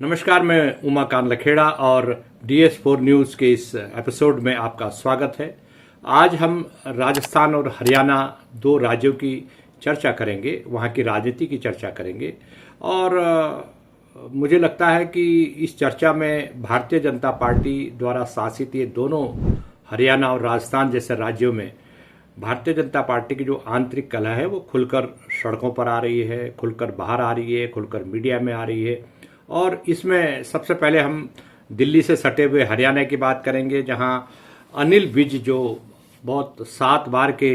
नमस्कार, मैं उमाकांत लखेड़ा और DS4 न्यूज़ के इस एपिसोड में आपका स्वागत है। आज हम राजस्थान और हरियाणा दो राज्यों की चर्चा करेंगे, वहाँ की राजनीति की चर्चा करेंगे और मुझे लगता है कि इस चर्चा में भारतीय जनता पार्टी द्वारा शासित ये दोनों हरियाणा और राजस्थान जैसे राज्यों में भारतीय जनता पार्टी की जो आंतरिक कला है वो खुलकर सड़कों पर आ रही है, खुलकर बाहर आ रही है, खुलकर मीडिया में आ रही है। और इसमें सबसे पहले हम दिल्ली से सटे हुए हरियाणा की बात करेंगे, जहां अनिल विज जो बहुत 7 बार के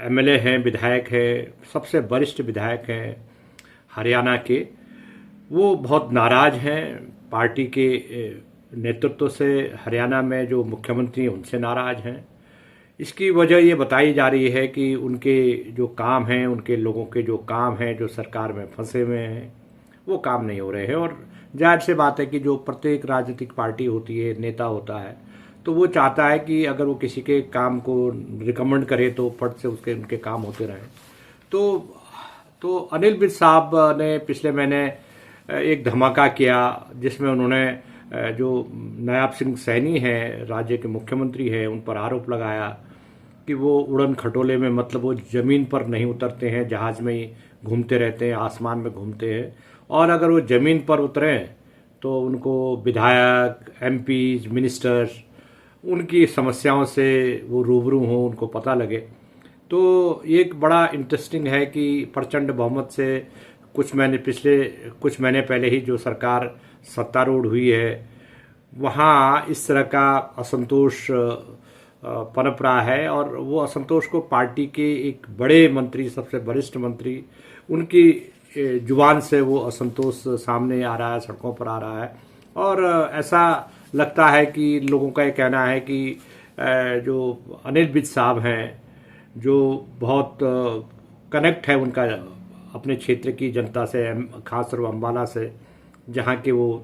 MLA हैं, विधायक हैं, सबसे वरिष्ठ विधायक हैं हरियाणा के, वो बहुत नाराज हैं पार्टी के नेतृत्व से। हरियाणा में जो मुख्यमंत्री हैं उनसे नाराज हैं। इसकी वजह ये बताई जा रही है कि उनके जो काम हैं, उनके लोगों के जो काम हैं, जो सरकार में फंसे हुए हैं, वो काम नहीं हो रहे हैं। और जाहिर सी बात है कि जो प्रत्येक राजनीतिक पार्टी होती है, नेता होता है, तो वो चाहता है कि अगर वो किसी के काम को रिकमेंड करे तो फट से उसके उनके काम होते रहें। तो अनिल विज साहब ने पिछले महीने एक धमाका किया, जिसमें उन्होंने जो नायब सिंह सैनी हैं, राज्य के मुख्यमंत्री हैं, उन पर आरोप लगाया कि वो उड़न खटोले में, मतलब वो ज़मीन पर नहीं उतरते हैं, जहाज़ में ही घूमते रहते हैं, आसमान में घूमते हैं। और अगर वो ज़मीन पर उतरें तो उनको विधायक, MPs, मिनिस्टर्स, उनकी समस्याओं से वो रूबरू हों, उनको पता लगे। तो एक बड़ा इंटरेस्टिंग है कि प्रचंड बहुमत से पिछले कुछ महीने पहले ही जो सरकार सत्तारूढ़ हुई है, वहाँ इस तरह का असंतोष पनप रहा है। और वो असंतोष को पार्टी के एक बड़े मंत्री, सबसे वरिष्ठ मंत्री, उनकी जुबान से वो असंतोष सामने आ रहा है, सड़कों पर आ रहा है। और ऐसा लगता है कि लोगों का ये कहना है कि जो अनिल विज साहब हैं, जो बहुत कनेक्ट है उनका अपने क्षेत्र की जनता से, खासतौर पर अम्बाला से, जहाँ के वो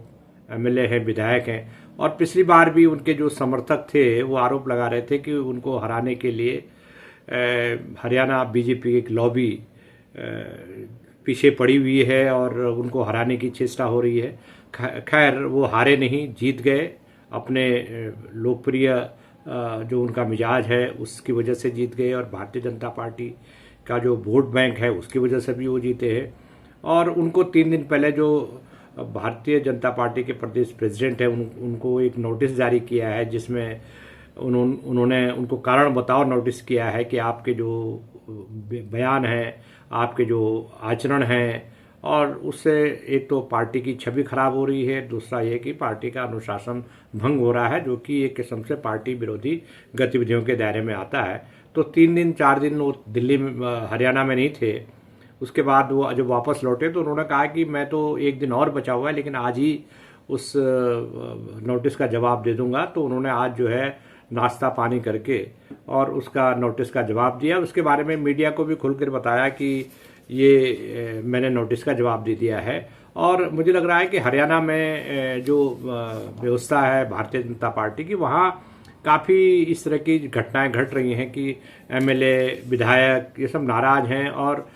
MLA हैं, विधायक हैं। और पिछली बार भी उनके जो समर्थक थे वो आरोप लगा रहे थे कि उनको हराने के लिए हरियाणा BJP की एक लॉबी पीछे पड़ी हुई है और उनको हराने की चेष्टा हो रही है। खैर, वो हारे नहीं, जीत गए। अपने लोकप्रिय जो उनका मिजाज है उसकी वजह से जीत गए, और भारतीय जनता पार्टी का जो वोट बैंक है उसकी वजह से भी वो जीते हैं। और उनको 3 दिन पहले जो भारतीय जनता पार्टी के प्रदेश प्रेसिडेंट है, उनको एक नोटिस जारी किया है, जिसमें उन्होंने उनको कारण बताओ नोटिस किया है कि आपके जो बयान हैं, आपके जो आचरण हैं, और उससे एक तो पार्टी की छवि खराब हो रही है, दूसरा ये कि पार्टी का अनुशासन भंग हो रहा है, जो कि एक किस्म से पार्टी विरोधी गतिविधियों के दायरे में आता है। तो 3 दिन 4 दिन वो दिल्ली में, हरियाणा में नहीं थे। उसके बाद वो जब वापस लौटे तो उन्होंने कहा कि मैं तो 1 दिन और बचा हुआ है, लेकिन आज ही उस नोटिस का जवाब दे दूंगा। तो उन्होंने आज जो है नाश्ता पानी करके और उसका नोटिस का जवाब दिया। उसके बारे में मीडिया को भी खुलकर बताया कि ये मैंने नोटिस का जवाब दे दिया है। और मुझे लग रहा है कि हरियाणा में जो व्यवस्था है भारतीय जनता पार्टी की, वहाँ काफ़ी इस तरह की घटनाएं घट रही हैं कि MLA, विधायक, ये सब नाराज हैं। और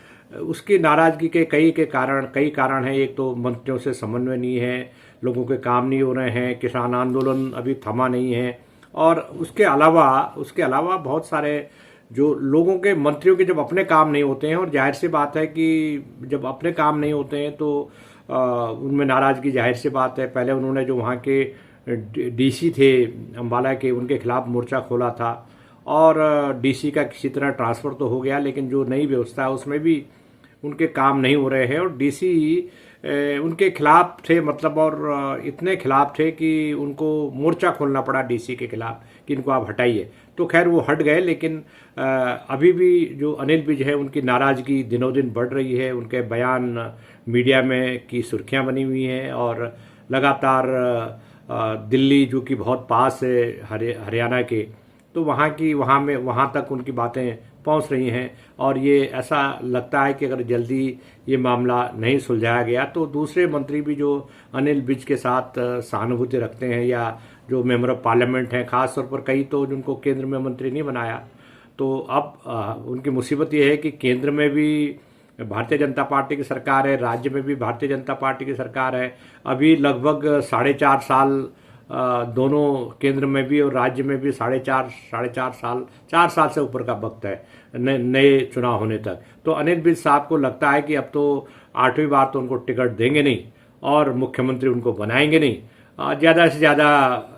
उसकी नाराजगी के कई कारण हैं। एक तो मंत्रियों से समन्वय नहीं है, लोगों के काम नहीं हो रहे हैं, किसान आंदोलन अभी थमा नहीं है। और उसके अलावा बहुत सारे जो लोगों के, मंत्रियों के जब अपने काम नहीं होते हैं, और जाहिर सी बात है कि जब अपने काम नहीं होते हैं तो उनमें नाराजगी जाहिर सी बात है। पहले उन्होंने जो वहाँ के DC थे अम्बाला के, उनके खिलाफ मोर्चा खोला था, और DC का किसी तरह ट्रांसफ़र तो हो गया, लेकिन जो नई व्यवस्था है उसमें भी उनके काम नहीं हो रहे हैं। और DC उनके खिलाफ थे, मतलब, और इतने खिलाफ थे कि उनको मोर्चा खोलना पड़ा DC के खिलाफ कि इनको आप हटाइए। तो खैर वो हट गए, लेकिन अभी भी जो अनिल विज है उनकी नाराज़गी दिनों दिन बढ़ रही है। उनके बयान मीडिया में की सुर्खियां बनी हुई हैं, और लगातार दिल्ली, जो कि बहुत पास है हरियाणा के, तो वहाँ तक उनकी बातें पहुंच रही हैं। और ये ऐसा लगता है कि अगर जल्दी ये मामला नहीं सुलझाया गया तो दूसरे मंत्री भी जो अनिल विज के साथ सहानुभूति रखते हैं, या जो मेंबर ऑफ पार्लियामेंट हैं, खासतौर पर कई तो जिनको केंद्र में मंत्री नहीं बनाया, तो अब उनकी मुसीबत ये है कि केंद्र में भी भारतीय जनता पार्टी की सरकार है, राज्य में भी भारतीय जनता पार्टी की सरकार है। अभी लगभग 4.5 साल दोनों केंद्र में भी और राज्य में भी 4.5 साल 4 साल से ऊपर का वक्त है नए चुनाव होने तक। तो अनिल विज साहब को लगता है कि अब तो 8वीं बार तो उनको टिकट देंगे नहीं और मुख्यमंत्री उनको बनाएंगे नहीं, ज़्यादा से ज़्यादा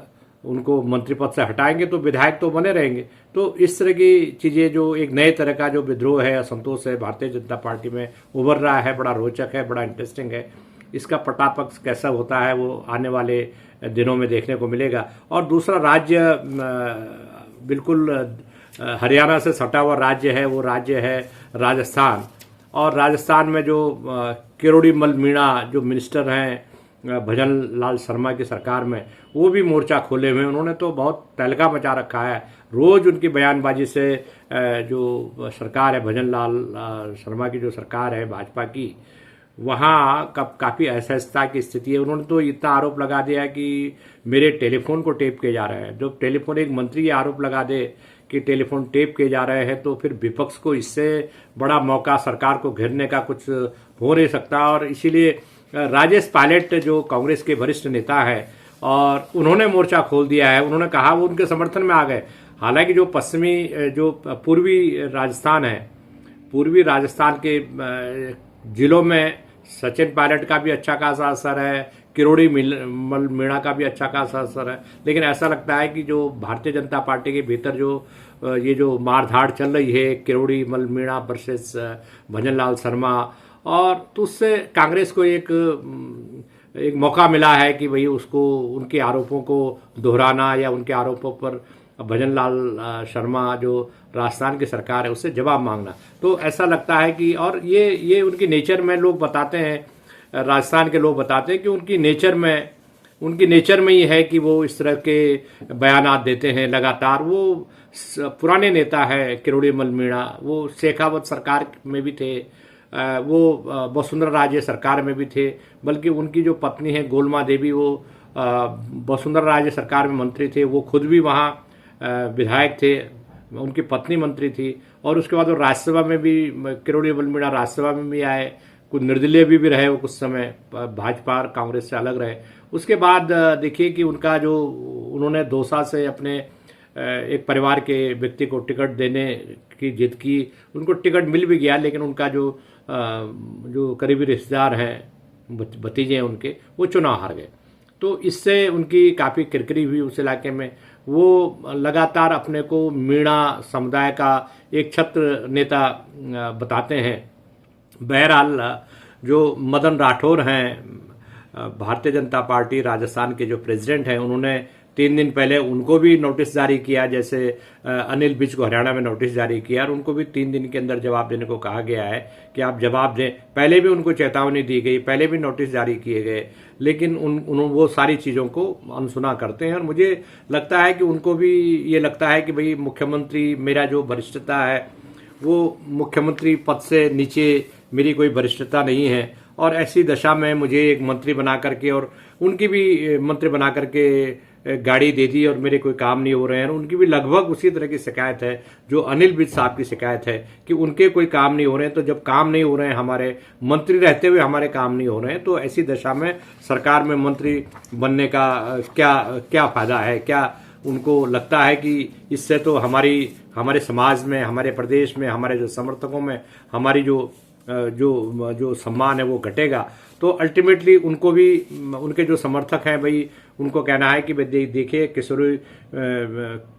उनको मंत्री पद से हटाएंगे तो विधायक तो बने रहेंगे। तो इस तरह की चीज़ें, जो एक नए तरह का जो विद्रोह है, असंतोष है भारतीय जनता पार्टी में उभर रहा है, बड़ा रोचक है, बड़ा इंटरेस्टिंग है। इसका पटापक्ष कैसा होता है वो आने वाले दिनों में देखने को मिलेगा। और दूसरा राज्य बिल्कुल हरियाणा से सटा हुआ राज्य है, वो राज्य है राजस्थान। और राजस्थान में जो किरोड़ीमल मीणा जो मिनिस्टर हैं भजन लाल शर्मा की सरकार में, वो भी मोर्चा खोले हुए हैं। उन्होंने तो बहुत तहलका मचा रखा है। रोज उनकी बयानबाजी से जो सरकार है भजन लाल शर्मा की जो सरकार है भाजपा की, वहाँ काफ़ी असहजता की स्थिति है। उन्होंने तो इतना आरोप लगा दिया कि मेरे टेलीफोन को टेप किए जा रहे हैं। जब टेलीफोन एक मंत्री ये आरोप लगा दे कि टेलीफोन टेप किए जा रहे हैं, तो फिर विपक्ष को इससे बड़ा मौका सरकार को घेरने का कुछ हो नहीं सकता। और इसीलिए राजेश पायलट जो कांग्रेस के वरिष्ठ नेता है, और उन्होंने मोर्चा खोल दिया है। उन्होंने कहा वो उनके समर्थन में आ गए। हालांकि जो पूर्वी राजस्थान है, पूर्वी राजस्थान के जिलों में सचिन पायलट का भी अच्छा खासा असर है, किरोड़ीमल मीणा का भी अच्छा खासा असर है। लेकिन ऐसा लगता है कि जो भारतीय जनता पार्टी के भीतर जो ये जो मारधाड़ चल रही है किरोड़ीमल मीणा वर्सेस भजन लाल शर्मा, और तो उससे कांग्रेस को एक मौका मिला है कि भाई उसको उनके आरोपों को दोहराना या उनके आरोपों पर भजन लाल शर्मा जो राजस्थान की सरकार है उससे जवाब मांगना। तो ऐसा लगता है कि, और ये उनकी नेचर में लोग बताते हैं, राजस्थान के लोग बताते हैं कि उनकी नेचर में ही है कि वो इस तरह के बयानात देते हैं लगातार। वो पुराने नेता है किरोड़ीमल मीणा, वो शेखावत सरकार में भी थे, वो वसुंधरा राजे सरकार में भी थे। बल्कि उनकी जो पत्नी है गोलमा देवी, वो वसुंधरा राजे सरकार में मंत्री थे। वो खुद भी वहाँ विधायक थे, उनकी पत्नी मंत्री थी। और उसके बाद वो राज्यसभा में भी, किरोड़ीमल मीणा राज्यसभा में भी आए, कुछ निर्दलीय भी रहे वो कुछ समय, भाजपा और कांग्रेस से अलग रहे। उसके बाद देखिए कि उनका जो उन्होंने दौसा से अपने एक परिवार के व्यक्ति को टिकट देने की जिद की, उनको टिकट मिल भी गया। लेकिन उनका जो करीबी रिश्तेदार हैं, भतीजे हैं उनके, वो चुनाव हार गए। तो इससे उनकी काफ़ी किरकिरी हुई उस इलाके में। वो लगातार अपने को मीणा समुदाय का एक छत्र नेता बताते हैं। बहरहाल जो मदन राठौर हैं, भारतीय जनता पार्टी राजस्थान के जो प्रेसिडेंट हैं, उन्होंने 3 दिन पहले उनको भी नोटिस जारी किया, जैसे अनिल विज को हरियाणा में नोटिस जारी किया, और उनको भी 3 दिन के अंदर जवाब देने को कहा गया है कि आप जवाब दें। पहले भी उनको चेतावनी दी गई, पहले भी नोटिस जारी किए गए, लेकिन वो सारी चीज़ों को अनसुना करते हैं। और मुझे लगता है कि उनको भी ये लगता है कि भाई मुख्यमंत्री, मेरा जो वरिष्ठता है वो मुख्यमंत्री पद से नीचे मेरी कोई वरिष्ठता नहीं है। और ऐसी दशा में मुझे एक मंत्री बना करके, और उनकी भी मंत्री बना करके गाड़ी दे दी, और मेरे कोई काम नहीं हो रहे हैं। उनकी भी लगभग उसी तरह की शिकायत है जो अनिल विज साहब की शिकायत है कि उनके कोई काम नहीं हो रहे हैं। तो जब काम नहीं हो रहे हैं, हमारे मंत्री रहते हुए हमारे काम नहीं हो रहे हैं, तो ऐसी दशा में सरकार में मंत्री बनने का क्या फायदा है? क्या उनको लगता है कि इससे तो हमारे समाज में, हमारे प्रदेश में, हमारे जो समर्थकों में हमारी जो सम्मान है वो घटेगा? तो अल्टीमेटली उनको भी, उनके जो समर्थक हैं भाई, उनको कहना है कि भाई देखिए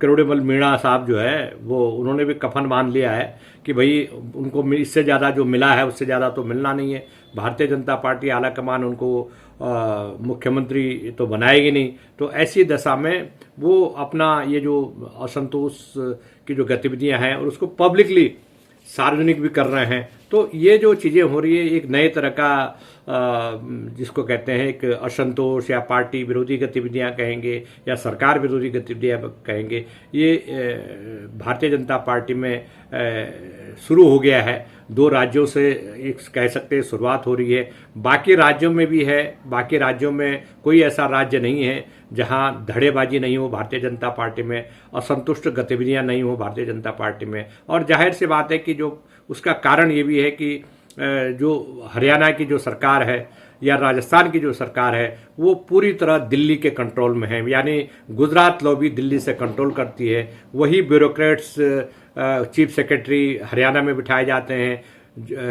किरोड़ीमल मीणा साहब जो है वो उन्होंने भी कफन बांध लिया है कि भाई उनको इससे ज़्यादा जो मिला है उससे ज़्यादा तो मिलना नहीं है। भारतीय जनता पार्टी आला कमान उनको मुख्यमंत्री तो बनाएगी नहीं। तो ऐसी दशा में वो अपना ये जो असंतोष की जो गतिविधियां हैं और उसको पब्लिकली सार्वजनिक भी कर रहे हैं। तो ये जो चीज़ें हो रही है, एक नए तरह का जिसको कहते हैं एक असंतोष, या पार्टी विरोधी गतिविधियां कहेंगे या सरकार विरोधी गतिविधियां कहेंगे, ये भारतीय जनता पार्टी में शुरू हो गया है। 2 राज्यों से एक कह सकते हैं शुरुआत हो रही है। बाकी राज्यों में भी है। बाकी राज्यों में कोई ऐसा राज्य नहीं है जहां धड़ेबाजी नहीं हो भारतीय जनता पार्टी में, असंतुष्ट गतिविधियां नहीं हो भारतीय जनता पार्टी में। और जाहिर सी बात है कि जो उसका कारण ये भी है कि जो हरियाणा की जो सरकार है या राजस्थान की जो सरकार है वो पूरी तरह दिल्ली के कंट्रोल में है। यानी गुजरात लॉबी दिल्ली से कंट्रोल करती है। वही ब्यूरोक्रेट्स चीफ सेक्रेटरी हरियाणा में बिठाए जाते हैं,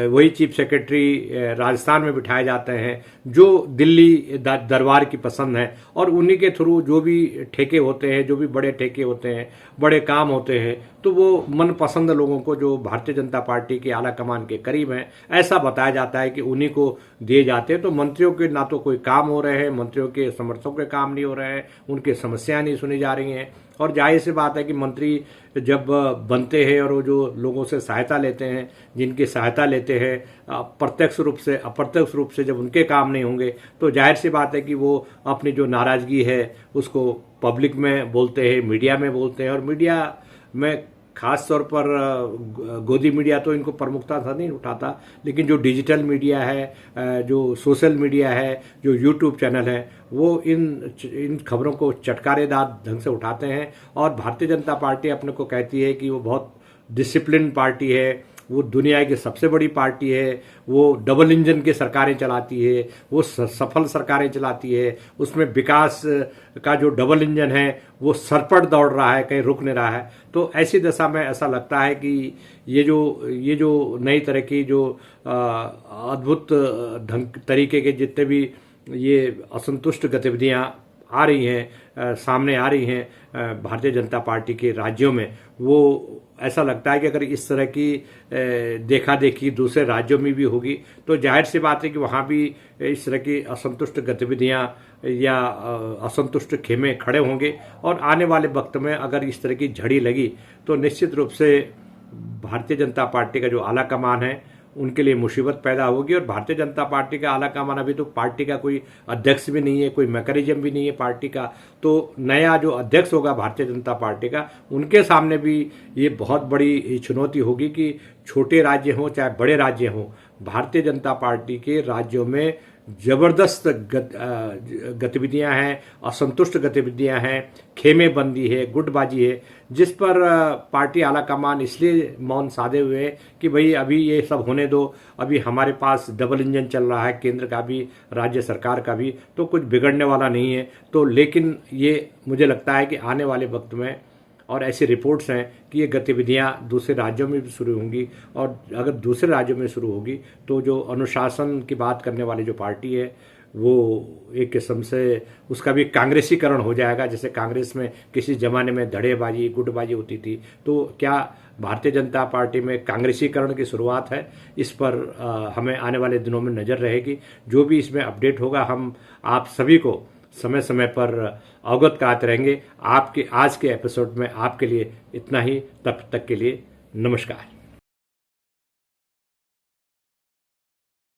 वही चीफ सेक्रेटरी राजस्थान में बिठाए जाते हैं जो दिल्ली दरबार की पसंद है, और उन्हीं के थ्रू जो भी ठेके होते हैं, जो भी बड़े ठेके होते हैं, बड़े काम होते हैं, तो वो मनपसंद लोगों को जो भारतीय जनता पार्टी के आला कमान के करीब हैं ऐसा बताया जाता है कि उन्हीं को दिए जाते हैं। तो मंत्रियों के ना तो कोई काम हो रहे हैं, मंत्रियों के समर्थकों के काम नहीं हो रहे हैं, उनकी समस्याएं नहीं सुनी जा रही हैं। और जाहिर सी बात है कि मंत्री जब बनते हैं और वो जो लोगों से सहायता लेते हैं, जिनकी सहायता लेते हैं प्रत्यक्ष रूप से अप्रत्यक्ष रूप से, जब उनके काम नहीं होंगे तो जाहिर सी बात है कि वो अपनी जो नाराजगी है उसको पब्लिक में बोलते हैं, मीडिया में बोलते हैं। और मीडिया में खास तौर पर गोदी मीडिया तो इनको प्रमुखता से नहीं उठाता, लेकिन जो डिजिटल मीडिया है, जो सोशल मीडिया है, जो यूट्यूब चैनल है, वो इन खबरों को चटकारेदार ढंग से उठाते हैं। और भारतीय जनता पार्टी अपने को कहती है कि वो बहुत डिसिप्लिन पार्टी है, वो दुनिया की सबसे बड़ी पार्टी है, वो डबल इंजन की सरकारें चलाती है, वो सफल सरकारें चलाती है, उसमें विकास का जो डबल इंजन है वो सरपट दौड़ रहा है, कहीं रुक नहीं रहा है। तो ऐसी दशा में ऐसा लगता है कि ये जो नई तरह की जो अद्भुत ढंग तरीके के जितने भी ये असंतुष्ट गतिविधियां आ रही हैं, सामने आ रही हैं भारतीय जनता पार्टी के राज्यों में, वो ऐसा लगता है कि अगर इस तरह की देखा देखी दूसरे राज्यों में भी होगी तो जाहिर सी बात है कि वहाँ भी इस तरह की असंतुष्ट गतिविधियाँ या असंतुष्ट खेमे खड़े होंगे। और आने वाले वक्त में अगर इस तरह की झड़ी लगी तो निश्चित रूप से भारतीय जनता पार्टी का जो आला कमान है उनके लिए मुसीबत पैदा होगी। और भारतीय जनता पार्टी का आला कमान, अभी तो पार्टी का कोई अध्यक्ष भी नहीं है, कोई मैकेनिज्म भी नहीं है पार्टी का, तो नया जो अध्यक्ष होगा भारतीय जनता पार्टी का, उनके सामने भी ये बहुत बड़ी चुनौती होगी कि छोटे राज्य हों चाहे बड़े राज्य हों, भारतीय जनता पार्टी के राज्यों में जबरदस्त गतिविधियां हैं, असंतुष्ट गतिविधियां हैं, खेमेबंदी है, गुटबाजी है, जिस पर पार्टी आला कमान इसलिए मौन साधे हुए हैं कि भाई अभी ये सब होने दो, अभी हमारे पास डबल इंजन चल रहा है, केंद्र का भी राज्य सरकार का भी, तो कुछ बिगड़ने वाला नहीं है। तो लेकिन ये मुझे लगता है कि आने वाले वक्त में, और ऐसी रिपोर्ट्स हैं कि ये गतिविधियां दूसरे राज्यों में भी शुरू होंगी, और अगर दूसरे राज्यों में शुरू होगी तो जो अनुशासन की बात करने वाली जो पार्टी है वो एक किस्म से उसका भी कांग्रेसीकरण हो जाएगा। जैसे कांग्रेस में किसी जमाने में धड़ेबाजी गुटबाजी होती थी, तो क्या भारतीय जनता पार्टी में कांग्रेसीकरण की शुरुआत है? इस पर हमें आने वाले दिनों में नज़र रहेगी। जो भी इसमें अपडेट होगा हम आप सभी को समय समय पर अवगत कराते रहेंगे। आपके आज के एपिसोड में आपके लिए इतना ही, तब तक के लिए नमस्कार।